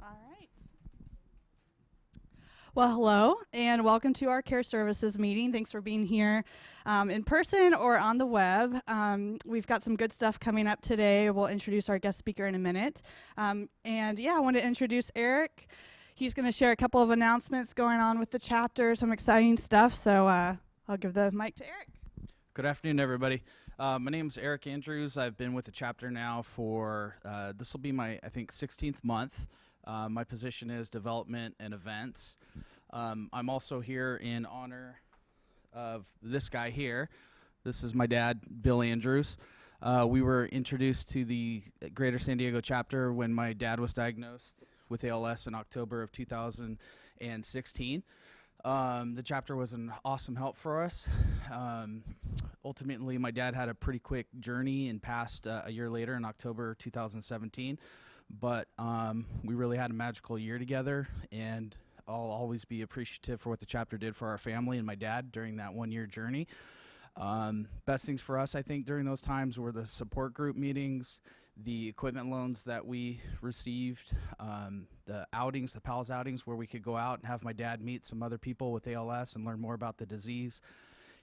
All right. Well, hello, and welcome to our Care Services meeting. Thanks for being here in person or on the web. We've got some good stuff coming up today. We'll introduce our guest speaker in a minute. I want to introduce Eric. He's going to share a couple of announcements going on with the chapter, some exciting stuff. So I'll give the mic to Eric. Good afternoon, everybody. My name is Eric Andrews. I've been with the chapter now for, this will be my, I think, 16th month. My position is development and events. I'm also here in honor of this guy here. This is my dad, Bill Andrews. We were introduced to the Greater San Diego chapter when my dad was diagnosed with ALS in October of 2016. The chapter was an awesome help for us. Ultimately, my dad had a pretty quick journey and passed a year later in October 2017. But we really had a magical year together, and I'll always be appreciative for what the chapter did for our family and my dad during that one-year journey. Best things for us, I think, during those times were the support group meetings, the equipment loans that we received, the outings, the PALS outings, where we could go out and have my dad meet some other people with ALS and learn more about the disease,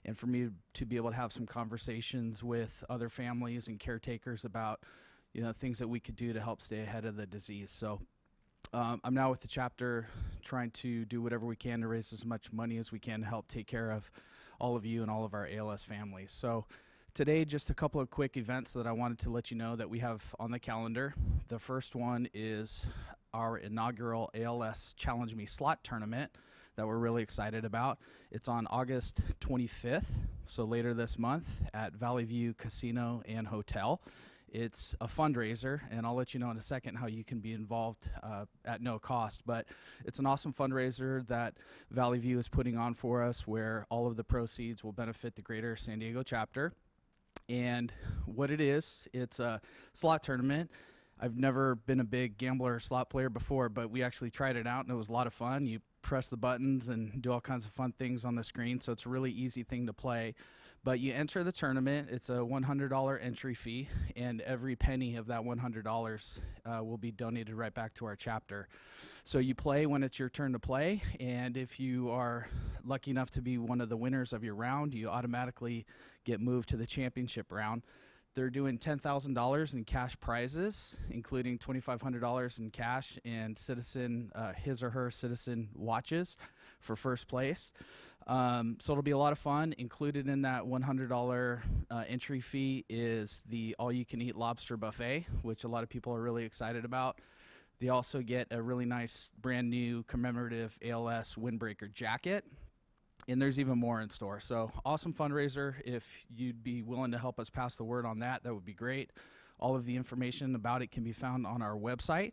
and for me to be able to have some conversations with other families and caretakers about things that we could do to help stay ahead of the disease. So I'm now with the chapter trying to do whatever we can to raise as much money as we can to help take care of all of you and all of our ALS families. So today, just a couple of quick events that I wanted to let you know that we have on the calendar. The first one is our inaugural ALS Challenge Me slot tournament that we're really excited about. It's on August 25th, so later this month at Valley View Casino and Hotel. It's a fundraiser, and I'll let you know in a second how you can be involved at no cost. But it's an awesome fundraiser that Valley View is putting on for us, where all of the proceeds will benefit the Greater San Diego chapter. And what it is, it's a slot tournament. I've never been a big gambler or slot player before, but we actually tried it out, and it was a lot of fun. You press the buttons and do all kinds of fun things on the screen, so it's a really easy thing to play. But you enter the tournament. It's a $100 entry fee, and every penny of that $100 will be donated right back to our chapter. So you play when it's your turn to play, and if you are lucky enough to be one of the winners of your round, you automatically get moved to the championship round. They're doing $10,000 in cash prizes, including $2,500 in cash and his or her citizen watches for first place. So it'll be a lot of fun. Included in that $100 entry fee is the all-you-can-eat lobster buffet, which a lot of people are really excited about. They also get a really nice brand new commemorative ALS windbreaker jacket. And there's even more in store. So awesome fundraiser. If you'd be willing to help us pass the word on that, that would be great. All of the information about it can be found on our website.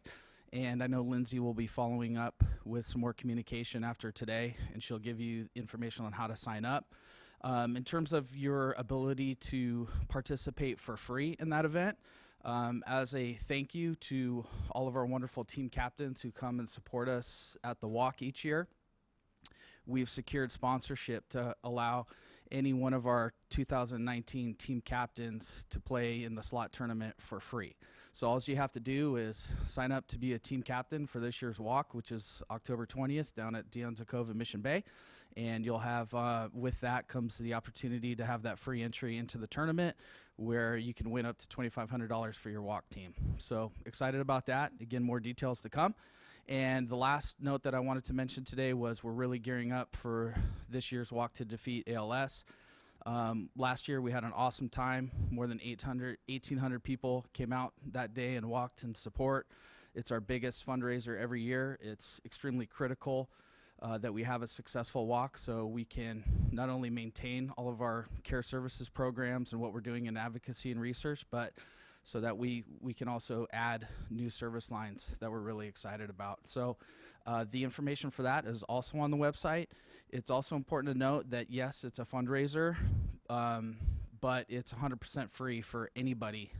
And I know Lindsay will be following up with some more communication after today, and she'll give you information on how to sign up. In terms of your ability to participate for free in that event, as a thank you to all of our wonderful team captains who come and support us at the walk each year, we've secured sponsorship to allow any one of our 2019 team captains to play in the slot tournament for free. So all you have to do is sign up to be a team captain for this year's walk, which is October 20th down at De Anza Cove in Mission Bay. And you'll have, with that comes the opportunity to have that free entry into the tournament where you can win up to $2,500 for your walk team. So excited about that. Again, more details to come. And the last note that I wanted to mention today was we're really gearing up for this year's Walk to Defeat ALS. Last year we had an awesome time. More than 1,800 people came out that day and walked in support. It's our biggest fundraiser every year. It's extremely critical that we have a successful walk so we can not only maintain all of our care services programs and what we're doing in advocacy and research, but so that we can also add new service lines that we're really excited about. So the information for that is also on the website. It's also important to note that, yes, it's a fundraiser, but it's 100% free for anybody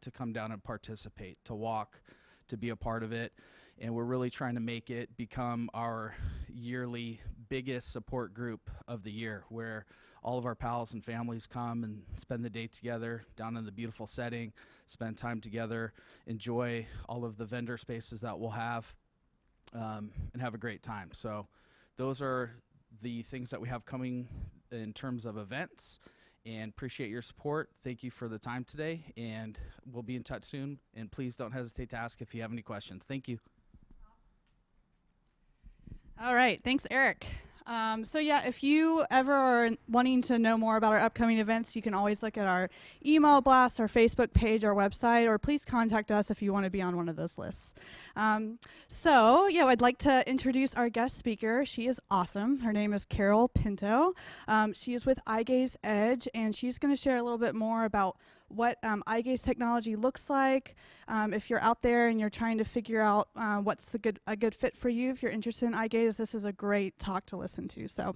to come down and participate, to walk, to be a part of it. And we're really trying to make it become our yearly biggest support group of the year, where all of our pals and families come and spend the day together down in the beautiful setting, spend time together, enjoy all of the vendor spaces that we'll have. and have a great time. So those are the things that we have coming in terms of events, and appreciate your support. Thank you for the time today, and we'll be in touch soon. And please don't hesitate to ask if you have any questions. Thank you. All right, thanks, Eric. So yeah, if you ever are wanting to know more about our upcoming events, you can always look at our email blast, our Facebook page, our website, or please contact us if you want to be on one of those lists. So yeah, I'd like to introduce our guest speaker. She is awesome. Her name is Carol Pinto. She is with Eyegaze Edge, and she's going to share a little bit more about what Eyegaze technology looks like. If you're out there and you're trying to figure out what's a good fit for you, if you're interested in Eyegaze, this is a great talk to listen to. So,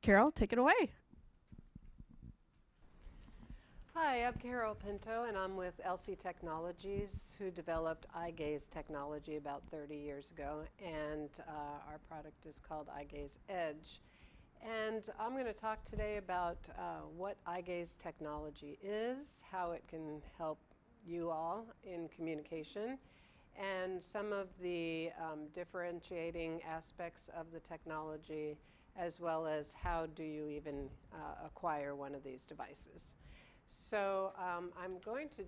Carol, take it away. Hi, I'm Carol Pinto, and I'm with LC Technologies, who developed Eyegaze technology about 30 years ago, and our product is called Eyegaze Edge. And I'm going to talk today about what Eyegaze technology is, how it can help you all in communication, and some of the differentiating aspects of the technology, as well as how do you even acquire one of these devices. So I'm going to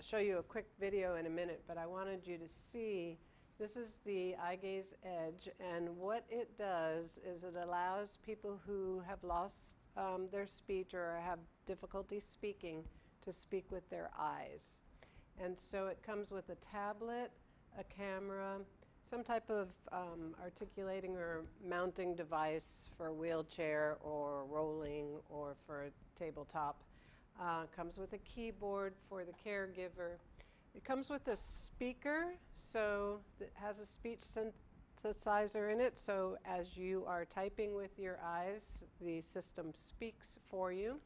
show you a quick video in a minute, but I wanted you to see this is the Eyegaze Edge, and what it does is it allows people who have lost their speech or have difficulty speaking to speak with their eyes. And so it comes with a tablet, a camera, some type of articulating or mounting device for a wheelchair or rolling or for a tabletop. Comes with a keyboard for the caregiver. It comes with a speaker, so it has a speech synthesizer in it, so as you are typing with your eyes, the system speaks for you.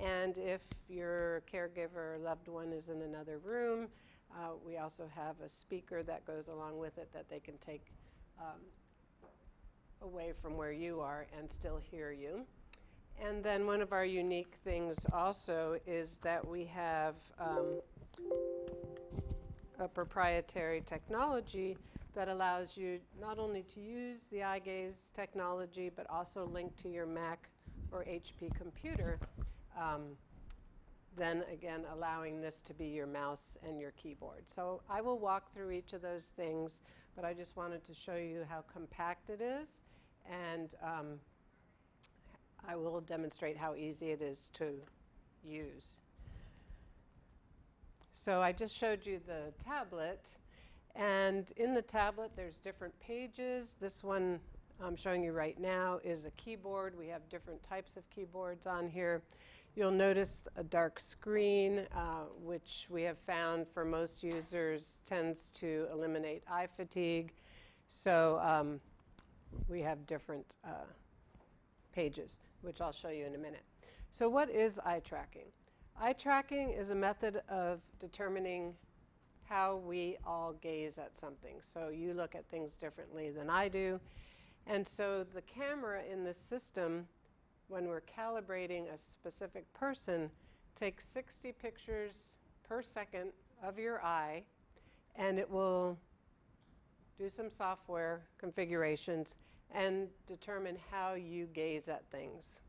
And if your caregiver or loved one is in another room, we also have a speaker that goes along with it that they can take away from where you are and still hear you. And then one of our unique things also is that we have a proprietary technology that allows you not only to use the Eyegaze technology, but also link to your Mac or HP computer, then again allowing this to be your mouse and your keyboard. So I will walk through each of those things, but I just wanted to show you how compact it is, and I will demonstrate how easy it is to use. So I just showed you the tablet, and in the tablet there's different pages. This one I'm showing you right now is a keyboard. We have different types of keyboards on here. You'll notice a dark screen, which we have found for most users tends to eliminate eye fatigue. So we have different pages, which I'll show you in a minute. So what is eye tracking? Eye tracking is a method of determining how we all gaze at something. So you look at things differently than I do. And so the camera in this system, when we're calibrating a specific person, takes 60 pictures per second of your eye, and it will do some software configurations and determine how you gaze at things.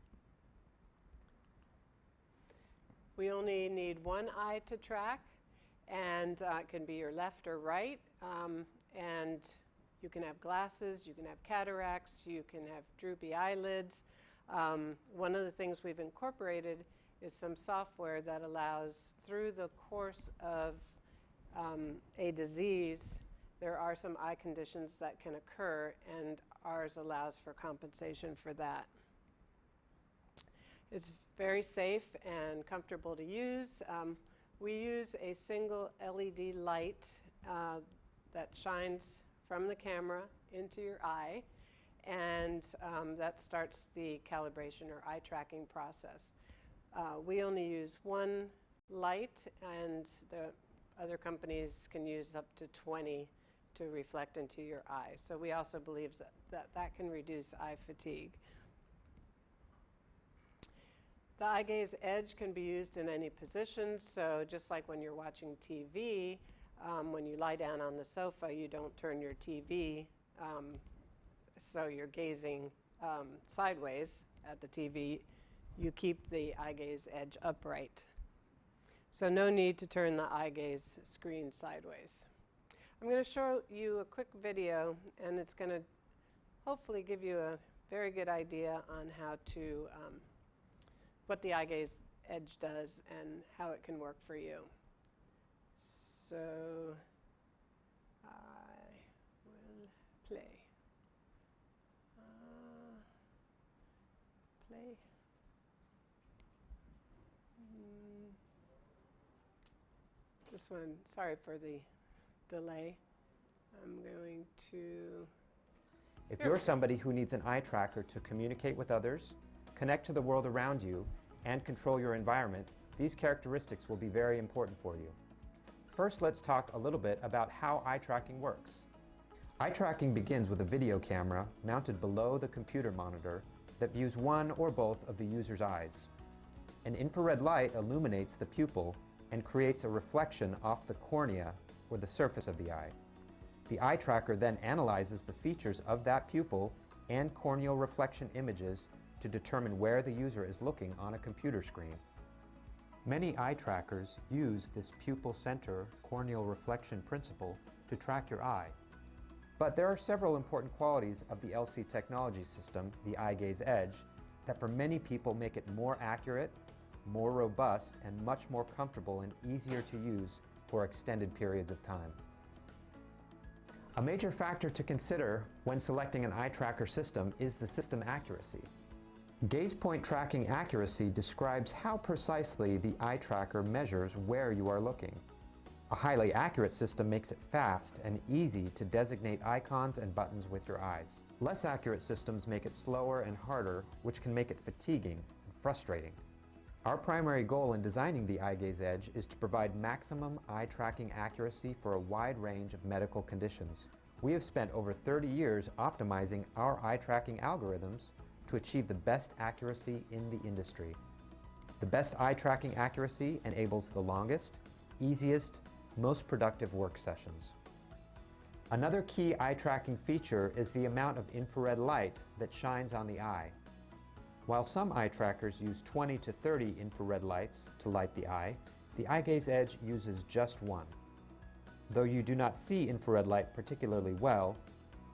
We only need one eye to track, and it can be your left or right, and you can have glasses, you can have cataracts, you can have droopy eyelids. One of the things we've incorporated is some software that allows, through the course of a disease, there are some eye conditions that can occur, and ours allows for compensation for that. It's very safe and comfortable to use. We use a single LED light that shines from the camera into your eye, and that starts the calibration or eye tracking process. We only use one light, and the other companies can use up to 20 to reflect into your eye. So we also believe that can reduce eye fatigue. The Eyegaze Edge can be used in any position, so just like when you're watching TV, when you lie down on the sofa, you don't turn your TV so you're gazing sideways at the TV, you keep the eye gaze edge upright. So no need to turn the eye gaze screen sideways. I'm going to show you a quick video, and it's going to hopefully give you a very good idea on how to, what the eye gaze edge does and how it can work for you. So I will play. Play. This one, sorry for the delay. I'm going to... If you're somebody who needs an eye tracker to communicate with others, connect to the world around you, and control your environment, these characteristics will be very important for you. First, let's talk a little bit about how eye tracking works. Eye tracking begins with a video camera mounted below the computer monitor that views one or both of the user's eyes. An infrared light illuminates the pupil and creates a reflection off the cornea, or the surface of the eye. The eye tracker then analyzes the features of that pupil and corneal reflection images to determine where the user is looking on a computer screen. Many eye trackers use this pupil center corneal reflection principle to track your eye. But there are several important qualities of the LC technology system, the Eyegaze Edge, that for many people make it more accurate, more robust, and much more comfortable and easier to use for extended periods of time. A major factor to consider when selecting an eye tracker system is the system accuracy. Gaze point tracking accuracy describes how precisely the eye tracker measures where you are looking. A highly accurate system makes it fast and easy to designate icons and buttons with your eyes. Less accurate systems make it slower and harder, which can make it fatiguing and frustrating. Our primary goal in designing the Eyegaze Edge is to provide maximum eye tracking accuracy for a wide range of medical conditions. We have spent over 30 years optimizing our eye tracking algorithms to achieve the best accuracy in the industry. The best eye tracking accuracy enables the longest, easiest, most productive work sessions. Another key eye tracking feature is the amount of infrared light that shines on the eye. While some eye trackers use 20 to 30 infrared lights to light the Eyegaze Edge uses just one. Though you do not see infrared light particularly well,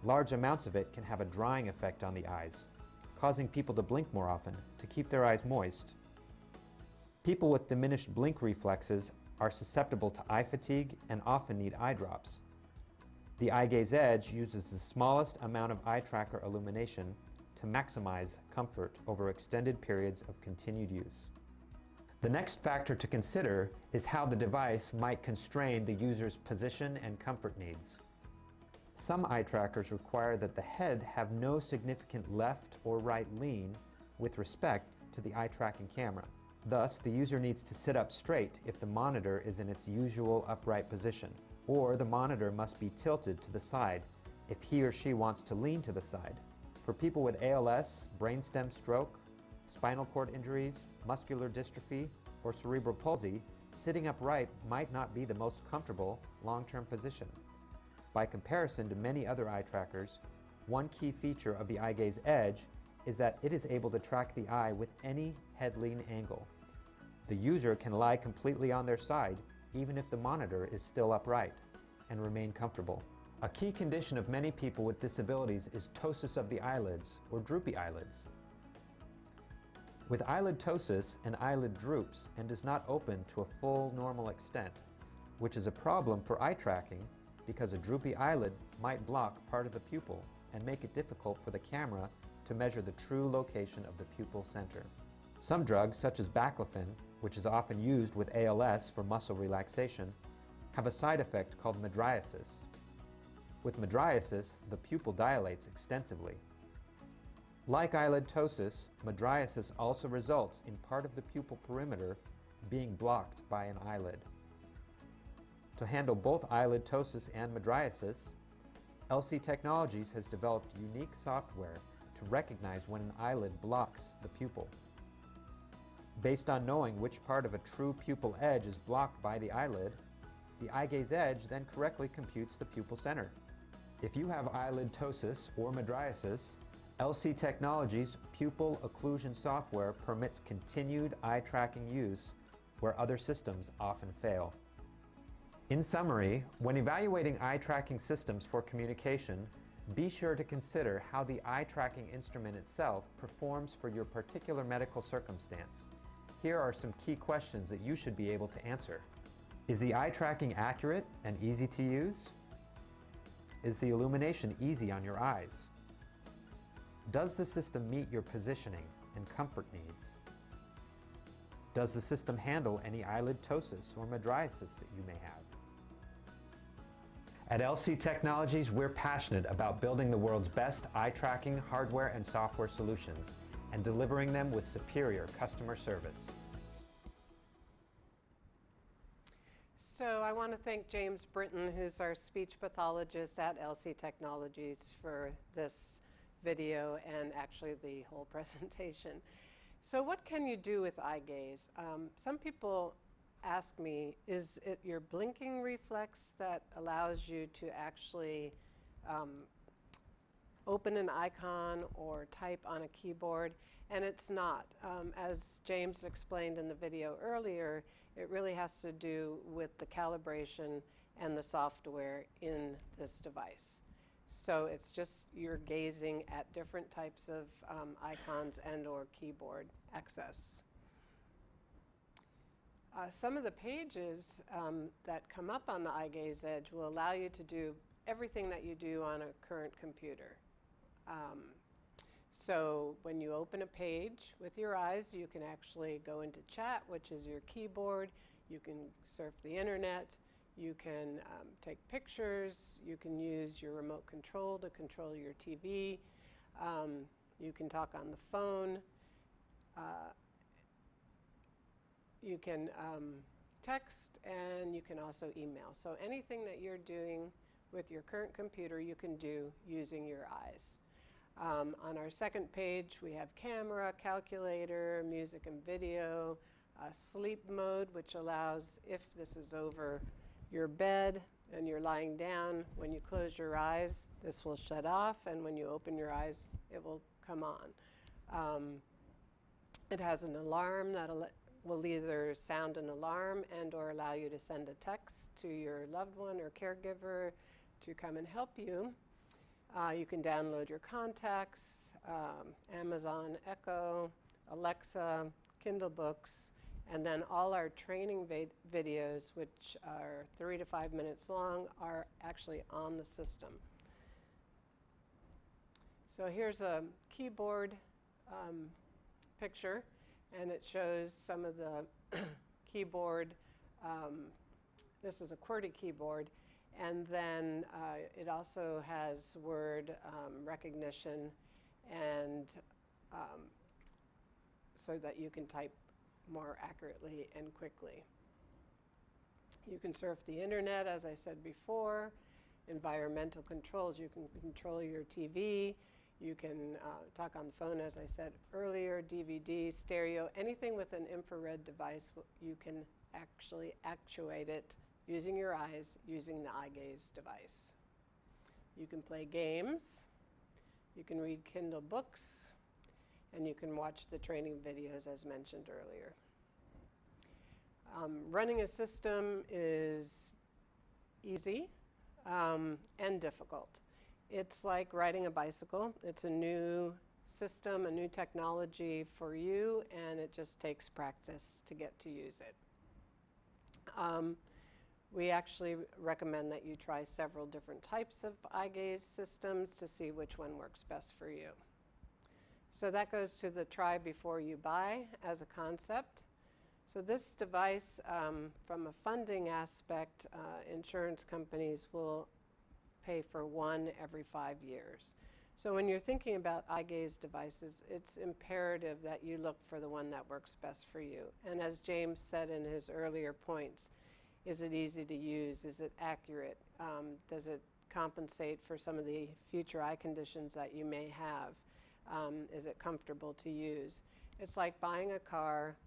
large amounts of it can have a drying effect on the eyes, causing people to blink more often to keep their eyes moist. People with diminished blink reflexes are susceptible to eye fatigue and often need eye drops. The Eyegaze Edge uses the smallest amount of eye tracker illumination to maximize comfort over extended periods of continued use. The next factor to consider is how the device might constrain the user's position and comfort needs. Some eye trackers require that the head have no significant left or right lean with respect to the eye tracking camera. Thus, the user needs to sit up straight if the monitor is in its usual upright position, or the monitor must be tilted to the side if he or she wants to lean to the side. For people with ALS, brainstem stroke, spinal cord injuries, muscular dystrophy, or cerebral palsy, sitting upright might not be the most comfortable long-term position. By comparison to many other eye trackers, one key feature of the Eyegaze Edge is that it is able to track the eye with any head lean angle. The user can lie completely on their side, even if the monitor is still upright, and remain comfortable. A key condition of many people with disabilities is ptosis of the eyelids, or droopy eyelids. With eyelid ptosis, an eyelid droops and does not open to a full normal extent, which is a problem for eye tracking because a droopy eyelid might block part of the pupil and make it difficult for the camera to measure the true location of the pupil center. Some drugs, such as baclofen, which is often used with ALS for muscle relaxation, have a side effect called mydriasis. With mydriasis, the pupil dilates extensively. Like eyelid ptosis, mydriasis also results in part of the pupil perimeter being blocked by an eyelid. To handle both eyelid ptosis and mydriasis, LC Technologies has developed unique software to recognize when an eyelid blocks the pupil. Based on knowing which part of a true pupil edge is blocked by the eyelid, the Eyegaze Edge then correctly computes the pupil center. If you have eyelid ptosis or mydriasis, LC Technologies' pupil occlusion software permits continued eye tracking use where other systems often fail. In summary, when evaluating eye tracking systems for communication, be sure to consider how the eye tracking instrument itself performs for your particular medical circumstance. Here are some key questions that you should be able to answer. Is the eye tracking accurate and easy to use? Is the illumination easy on your eyes? Does the system meet your positioning and comfort needs? Does the system handle any eyelid ptosis or mydriasis that you may have? At LC Technologies, we're passionate about building the world's best eye tracking hardware and software solutions and delivering them with superior customer service. So I want to thank James Britton, who's our speech pathologist at LC Technologies, for this video and actually the whole presentation. So what can you do with Eyegaze? Some people ask me, is it your blinking reflex that allows you to actually open an icon or type on a keyboard? And it's not. As James explained in the video earlier, it really has to do with the calibration and the software in this device. So it's just you're gazing at different types of icons and or keyboard access. Some of the pages that come up on the Eyegaze Edge will allow you to do everything that you do on a current computer. So when you open a page with your eyes, you can actually go into chat, which is your keyboard. You can surf the internet. You can take pictures. You can use your remote control to control your TV. You can talk on the phone. You can text, and you can also email. So anything that you're doing with your current computer, you can do using your eyes. On our second page, we have camera, calculator, music and video, sleep mode, which allows, if this is over your bed and you're lying down, when you close your eyes, this will shut off, and when you open your eyes, it will come on. It has an alarm that will either sound an alarm and or allow you to send a text to your loved one or caregiver to come and help you. You can download your contacts, Amazon Echo, Alexa, Kindle books, and then all our training videos, which are 3 to 5 minutes long, are actually on the system. So here's a keyboard picture, and it shows some of the keyboard. This is a QWERTY keyboard. And then it also has word recognition, and so that you can type more accurately and quickly. You can surf the internet, as I said before. Environmental controls, you can control your TV. You can talk on the phone, as I said earlier, DVD, stereo, anything with an infrared device, you can actually actuate it using your eyes, using the Eyegaze device. You can play games, you can read Kindle books, and you can watch the training videos as mentioned earlier. Running a system is easy and difficult. It's like riding a bicycle. It's a new system, a new technology for you, and it just takes practice to get to use it. We actually recommend that you try several different types of Eyegaze systems to see which one works best for you. So that goes to the try before you buy as a concept. So this device, from a funding aspect, insurance companies will pay for one every 5 years. So when you're thinking about Eyegaze devices, it's imperative that you look for the one that works best for you. And as James said in his earlier points, is it easy to use? Is it accurate? Does it compensate for some of the future eye conditions that you may have? Is it comfortable to use? It's like buying a car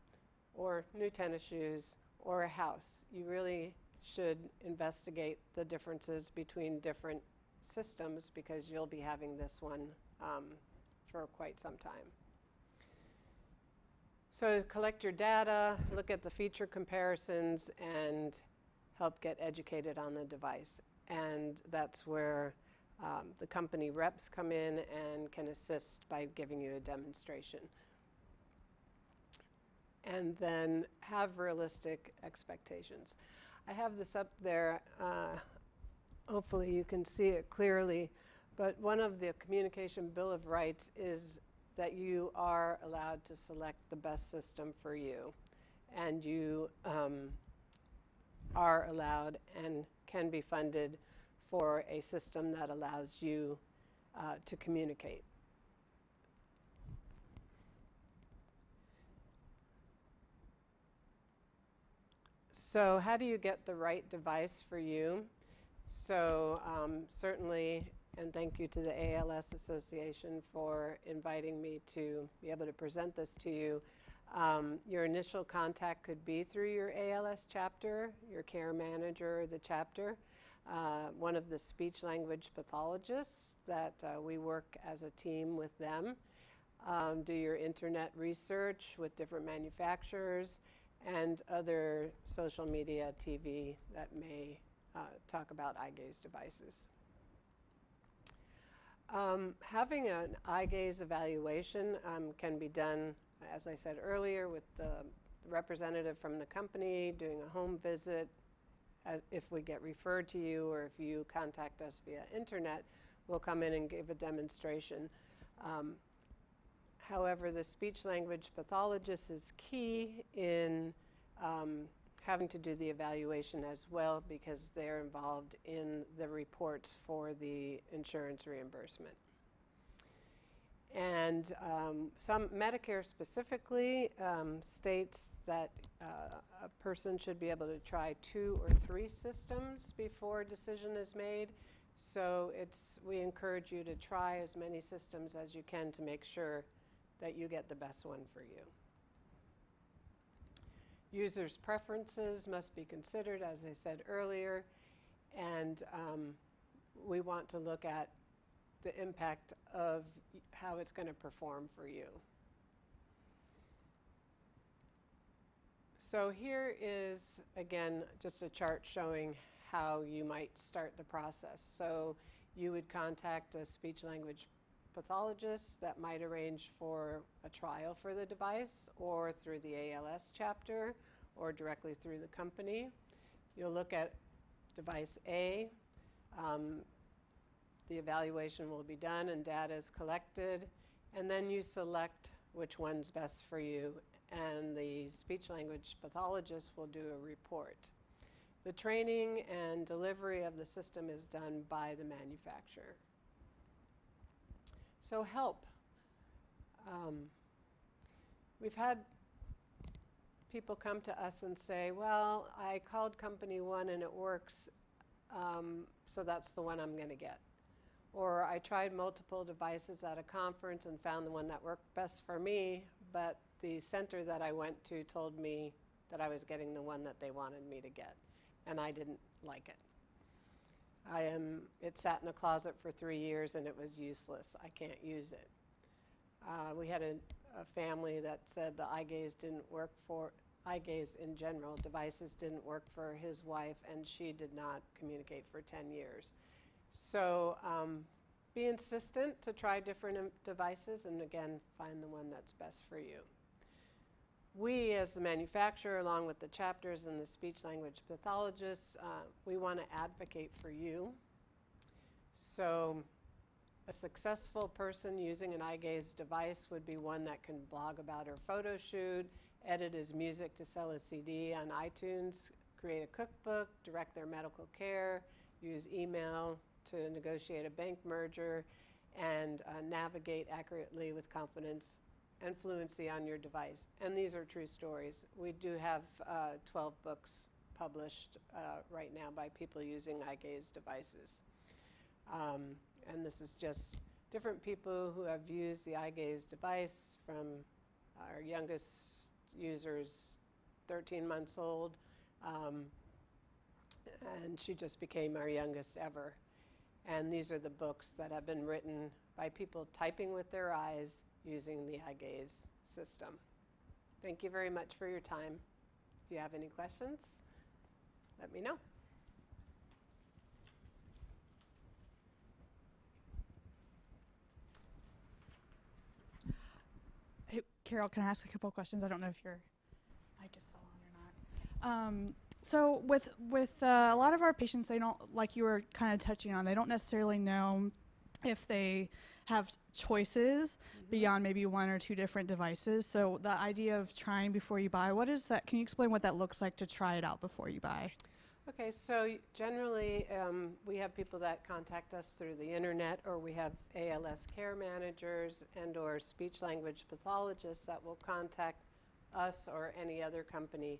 or new tennis shoes or a house. You really should investigate the differences between different systems because you'll be having this one for quite some time. So collect your data, look at the feature comparisons, and help get educated on the device. And that's where the company reps come in and can assist by giving you a demonstration. And then have realistic expectations. I have this up there. Hopefully you can see it clearly. But one of the Communication Bill of Rights is that you are allowed to select the best system for you. And you are allowed and can be funded for a system that allows you to communicate. So how do you get the right device for you? So certainly, and thank you to the ALS Association for inviting me to be able to present this to you. Your initial contact could be through your ALS chapter, your care manager, the chapter, one of the speech language pathologists that we work as a team with them. Do your internet research with different manufacturers and other social media, TV that may talk about Eyegaze devices. Having an Eyegaze evaluation can be done, as I said earlier, with the representative from the company doing a home visit. If we get referred to you or if you contact us via internet, we'll come in and give a demonstration. However, the speech language pathologist is key in having to do the evaluation as well because they're involved in the reports for the insurance reimbursement. And some Medicare specifically states that a person should be able to try 2 or 3 systems before a decision is made. So we encourage you to try as many systems as you can to make sure that you get the best one for you. Users' preferences must be considered, as I said earlier, and we want to look at the impact of how it's going to perform for you. So here is, again, just a chart showing how you might start the process. So you would contact a speech language pathologist that might arrange for a trial for the device or through the ALS chapter or directly through the company. You'll look at device A. The evaluation will be done and data is collected, and then you select which one's best for you, and the speech language pathologist will do a report. The training and delivery of the system is done by the manufacturer. So help. We've had people come to us and say, well, I called company 1 and it works, so that's the one I'm going to get. Or I tried multiple devices at a conference and found the one that worked best for me, but the center that I went to told me that I was getting the one that they wanted me to get, and I didn't like it. It sat in a closet for 3 years and it was useless. I can't use it. We had a family that said the Eyegaze didn't work for, Eyegaze in general, devices didn't work for his wife, and she did not communicate for 10 years. So be insistent to try different devices and again, find the one that's best for you. We, as the manufacturer, along with the chapters and the speech language pathologists, we want to advocate for you. So a successful person using an Eyegaze device would be one that can blog about her photo shoot, edit his music to sell a CD on iTunes, create a cookbook, direct their medical care, use email to negotiate a bank merger, and navigate accurately with confidence and fluency on your device. And these are true stories. We do have 12 books published right now by people using Eyegaze devices. And this is just different people who have used the Eyegaze device, from our youngest users, 13 months old, and she just became our youngest ever. And these are the books that have been written by people typing with their eyes using the Eyegaze system. Thank you very much for your time. If you have any questions, let me know. Hey, Carol, can I ask a couple of questions? I don't know if your mic is still on or not. So with a lot of our patients, they don't, like you were kind of touching on, they don't necessarily know if they have choices beyond maybe one or two different devices. So the idea of trying before you buy, what is that? Can you explain what that looks like to try it out before you buy? Okay, so generally we have people that contact us through the internet, or we have ALS care managers and or speech language pathologists that will contact us or any other company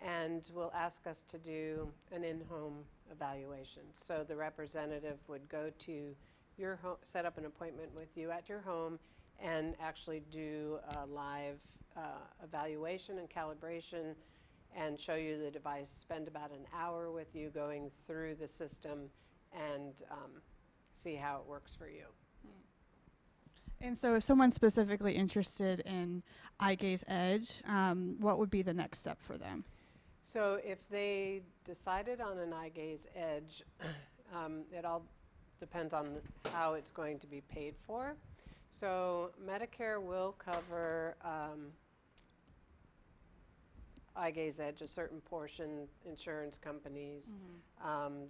and will ask us to do an in-home evaluation. So the representative would go to your home, set up an appointment with you at your home and actually do a live evaluation and calibration and show you the device, spend about an hour with you going through the system and see how it works for you. And so if someone's specifically interested in Eyegaze Edge, what would be the next step for them? So if they decided on an Eyegaze Edge, it all depends on how it's going to be paid for. So Medicare will cover Eyegaze Edge, a certain portion, insurance companies.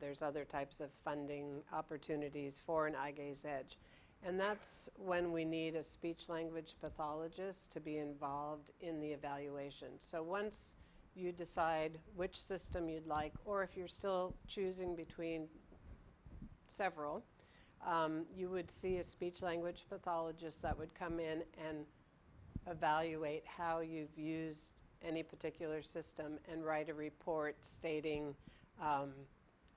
There's other types of funding opportunities for an Eyegaze Edge. And that's when we need a speech language pathologist to be involved in the evaluation. So once you decide which system you'd like, or if you're still choosing between several, you would see a speech language pathologist that would come in and evaluate how you've used any particular system and write a report stating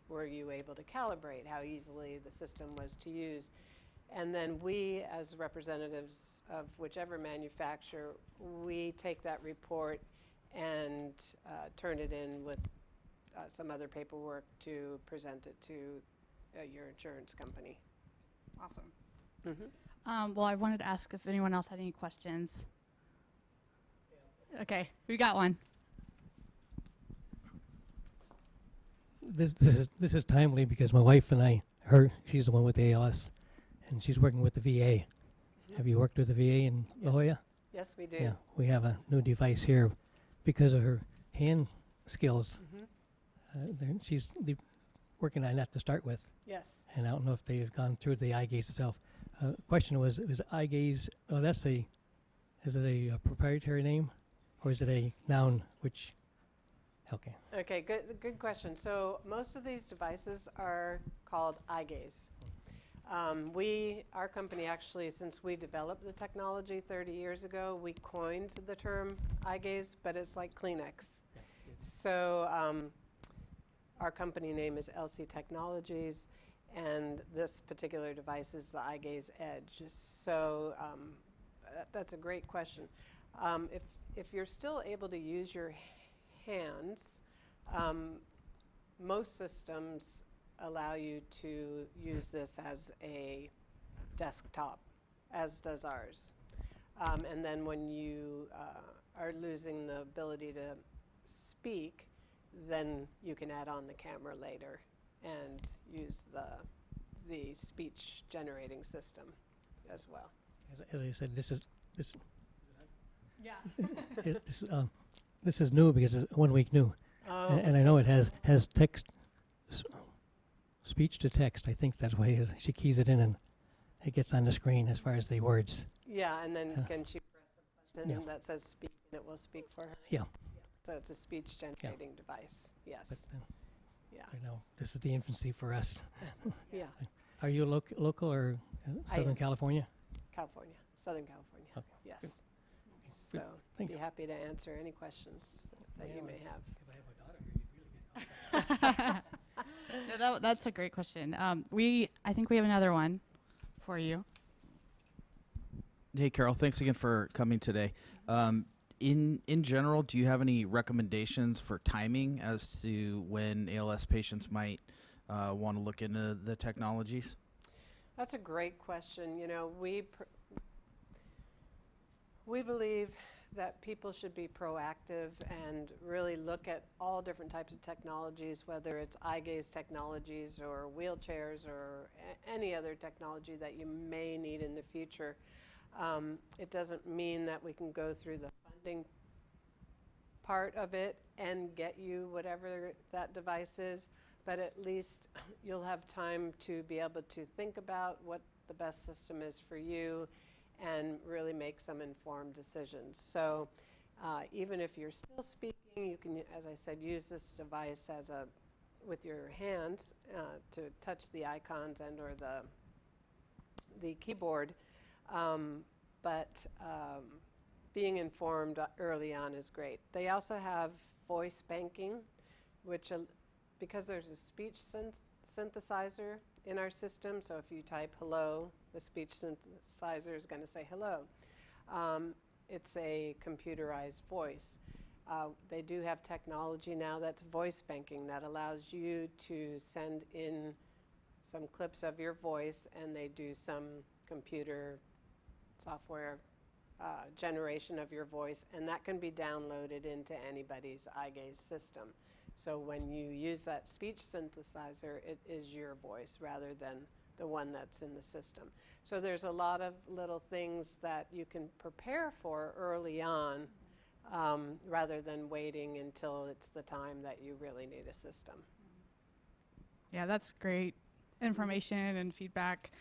were you able to calibrate, how easily the system was to use. And then we, as representatives of whichever manufacturer, we take that report and turn it in with some other paperwork to present it to your insurance company. Awesome. Well, I wanted to ask if anyone else had any questions. Okay, we got one. This is timely because my wife and she's the one with the ALS, and she's working with the VA. Have you worked with the VA in La Jolla? Yes, we do. Yeah, we have a new device here because of her hand skills. She's working on that to start with, Yes. and I don't know if they've gone through the Eyegaze itself. Question was Eyegaze? Oh, is it a proprietary name, or is it a noun? Which? Okay. Okay, good question. So most of these devices are called Eyegaze. Our company actually, since we developed the technology 30 years ago, we coined the term Eyegaze, but it's like Kleenex. So our company name is LC Technologies, and this particular device is the Eyegaze Edge. So that's a great question. If you're still able to use your hands, most systems allow you to use this as a desktop, as does ours. And then when you are losing the ability to speak, then you can add on the camera later and use the speech generating system as well. As I said, this Yeah. this is new because it's 1 week new, Oh. and I know it has text, speech to text. I think that's why she keys it in and it gets on the screen as far as the words. Yeah, and then can she press a button Yeah. that says speak and it will speak for her? Yeah. So it's a speech generating device. Yes. But Yeah. I know this is the infancy for us. Yeah. Are you local or I Southern am. California? California, Southern California. Okay, Yes. good. So Thank be you. happy to answer any questions that you may have. If I have a daughter here, you'd really get No, that's a great question. I think we have another one for you. Hey, Carol, thanks again for coming today. In general, do you have any recommendations for timing as to when ALS patients might want to look into the technologies? That's a great question. You know, we believe that people should be proactive and really look at all different types of technologies, whether it's Eyegaze technologies or wheelchairs or any other technology that you may need in the future. It doesn't mean that we can go through the funding part of it and get you whatever that device is, but at least you'll have time to be able to think about what the best system is for you and really make some informed decisions. So even if you're still speaking, you can, as I said, use this device with your hand to touch the icons and or the keyboard. But being informed early on is great. They also have voice banking, which because there's a speech synthesizer in our system, so if you type hello, the speech synthesizer is going to say hello. It's a computerized voice. They do have technology now that's voice banking that allows you to send in some clips of your voice, and they do some computer software generation of your voice, and that can be downloaded into anybody's Eyegaze system. So when you use that speech synthesizer, it is your voice rather than the one that's in the system. So there's a lot of little things that you can prepare for early on rather than waiting until it's the time that you really need a system. Yeah, that's great information and feedback.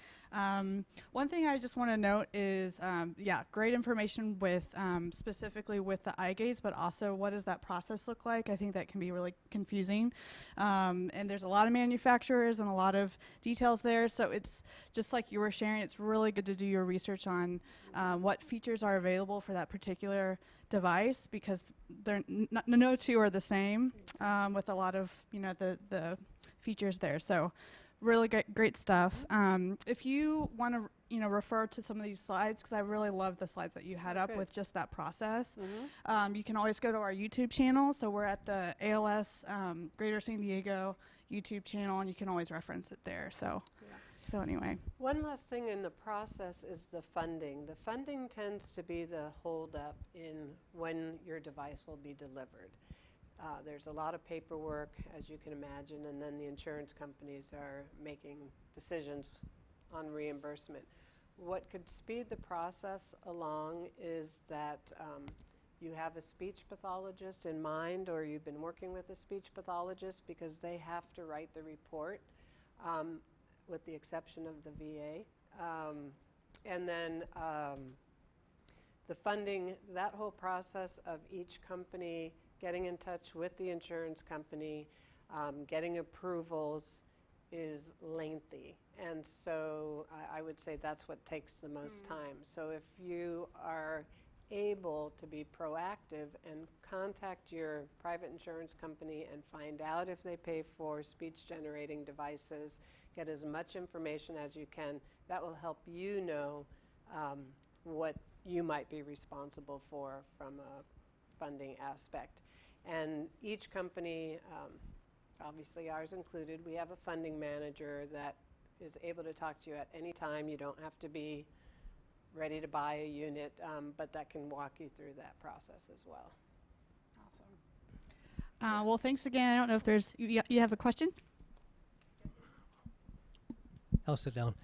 One thing I just want to note is, great information with specifically with the Eyegaze, but also what does that process look like? I think that can be really confusing. And there's a lot of manufacturers and a lot of details there. So it's just like you were sharing, it's really good to do your research on what features are available for that particular device, because no two are the same with a lot of the features there. So really great stuff. If you want to refer to some of these slides, because I really love the slides that you had up with just that process, you can always go to our YouTube channel. So we're at the ALS Greater San Diego YouTube channel, and you can always reference it there. So anyway. One last thing in the process is the funding. The funding tends to be the holdup in when your device will be delivered. There's a lot of paperwork, as you can imagine, and then the insurance companies are making decisions on reimbursement. What could speed the process along is that you have a speech pathologist in mind, or you've been working with a speech pathologist, because they have to write the report, with the exception of the VA. And then the funding, that whole process of each company getting in touch with the insurance company, getting approvals is lengthy. And so I would say that's what takes the most time. So if you are able to be proactive and contact your private insurance company and find out if they pay for speech generating devices, get as much information as you can, that will help you know what you might be responsible for from a funding aspect. And each company, obviously ours included, we have a funding manager that is able to talk to you at any time. You don't have to be ready to buy a unit, but that can walk you through that process as well. Awesome. Well, thanks again. I don't know if there's, you have a question? I'll sit down.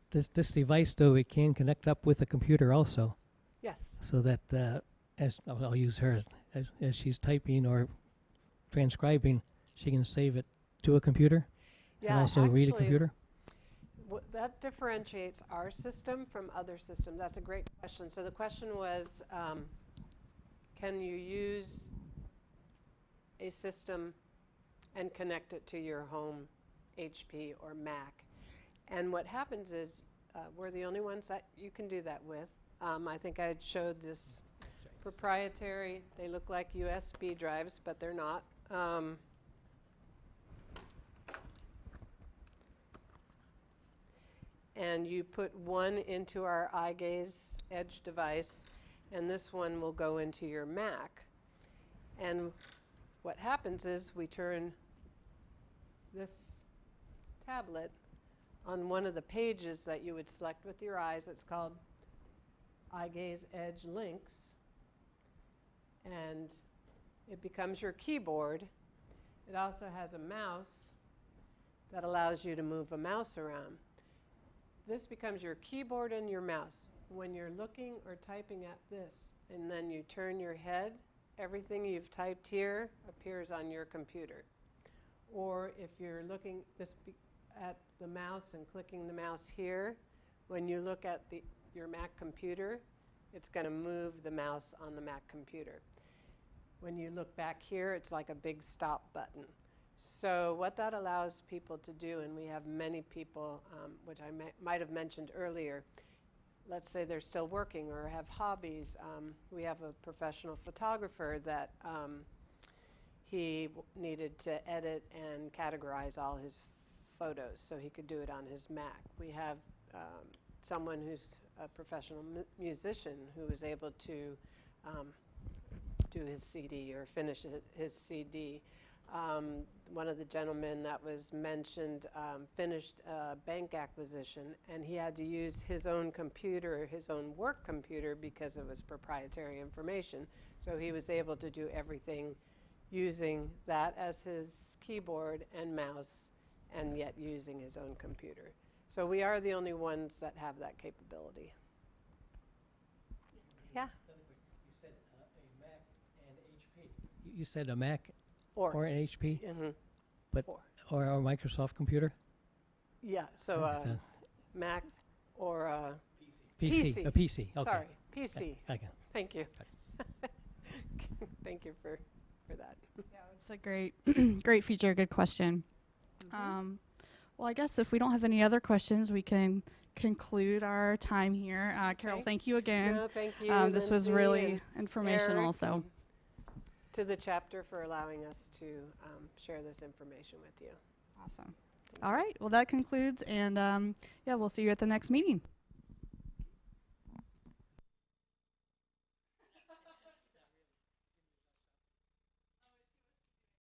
This device, though, it can connect up with a computer also. Yes. So that as I'll use her as she's typing or transcribing, she can save it to a computer and also read a computer. That differentiates our system from other systems. That's a great question. So the question was, can you use a system and connect it to your home HP or Mac? And what happens is we're the only ones that you can do that with. I think I showed this proprietary, they look like USB drives, but they're not. And you put one into our Eyegaze Edge device, and this one will go into your Mac. And what happens is we turn this tablet on one of the pages that you would select with your eyes. It's called Eyegaze Edge Links, and it becomes your keyboard. It also has a mouse that allows you to move a mouse around. This becomes your keyboard and your mouse. When you're looking or typing at this, and then you turn your head, everything you've typed here appears on your computer. Or if you're looking at the mouse and clicking the mouse here, when you look at your Mac computer, it's going to move the mouse on the Mac computer. When you look back here, it's like a big stop button. So what that allows people to do, and we have many people, which I might have mentioned earlier, let's say they're still working or have hobbies. We have a professional photographer that he needed to edit and categorize all his photos so he could do it on his Mac. We have someone who's a professional musician who was able to do his CD or finish his CD. One of the gentlemen that was mentioned finished a bank acquisition, and he had to use his own computer, his own work computer, because it was proprietary information. So he was able to do everything using that as his keyboard and mouse, and yet using his own computer. So we are the only ones that have that capability. Yeah? You said a Mac and HP. You said a Mac Or an HP, mhm. but or a Microsoft computer? Yeah, so Mac or PC. A PC. Okay. Sorry, PC. Okay. Thank you. Thank you for that. Yeah, that's a great, great feature. Good question. Well, I guess if we don't have any other questions, we can conclude our time here. Carol, Okay. thank you again. No, thank you. This was Lindsay really and informational. Eric, So and to the chapter for allowing us to share this information with you. awesome. All right. Well, that concludes, and yeah, we'll see you at the next meeting.